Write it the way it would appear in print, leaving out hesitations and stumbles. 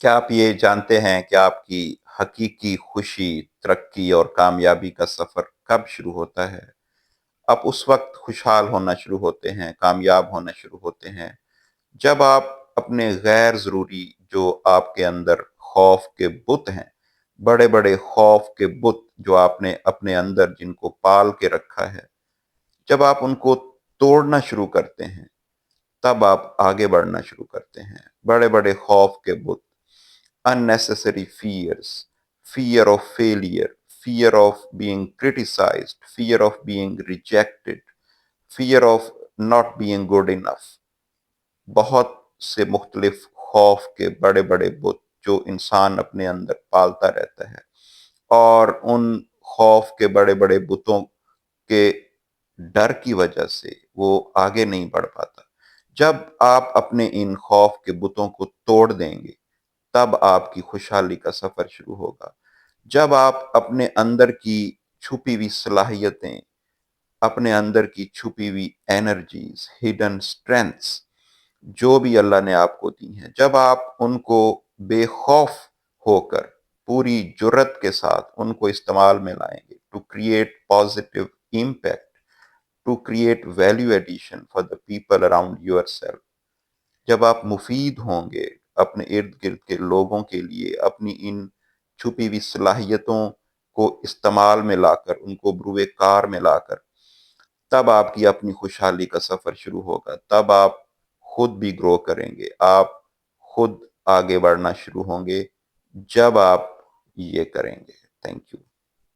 کیا آپ یہ جانتے ہیں کہ آپ کی حقیقی خوشی، ترقی اور کامیابی کا سفر کب شروع ہوتا ہے؟ آپ اس وقت خوشحال ہونا شروع ہوتے ہیں، کامیاب ہونا شروع ہوتے ہیں، جب آپ اپنے غیر ضروری جو آپ کے اندر خوف کے بت ہیں، بڑے بڑے خوف کے بت جو آپ نے اپنے اندر جن کو پال کے رکھا ہے، جب آپ ان کو توڑنا شروع کرتے ہیں، تب آپ آگے بڑھنا شروع کرتے ہیں۔ بڑے بڑے خوف کے بت، unnecessary fears, fear of failure, fear of being criticized, fear of being rejected, fear of not being good enough، بہت سے مختلف خوف کے بڑے بڑے بت جو انسان اپنے اندر پالتا رہتا ہے، اور ان خوف کے بڑے بڑے بتوں کے ڈر کی وجہ سے وہ آگے نہیں بڑھ پاتا۔ جب آپ اپنے ان خوف کے بتوں کو توڑ دیں گے، تب آپ کی خوشحالی کا سفر شروع ہوگا۔ جب آپ اپنے اندر کی چھپی ہوئی صلاحیتیں، اپنے اندر کی چھپی ہوئی انرجیز، ہڈن اسٹرینتھس جو بھی اللہ نے آپ کو دی ہیں، جب آپ ان کو بے خوف ہو کر پوری جرت کے ساتھ ان کو استعمال میں لائیں گے to create positive impact, to create value addition for the people around yourself, جب آپ مفید ہوں گے اپنے ارد گرد کے لوگوں کے لیے، اپنی ان چھپی ہوئی صلاحیتوں کو استعمال میں لا کر، ان کو بروئے کار میں لا کر، تب آپ کی اپنی خوشحالی کا سفر شروع ہوگا۔ تب آپ خود بھی گرو کریں گے، آپ خود آگے بڑھنا شروع ہوں گے جب آپ یہ کریں گے۔ Thank you.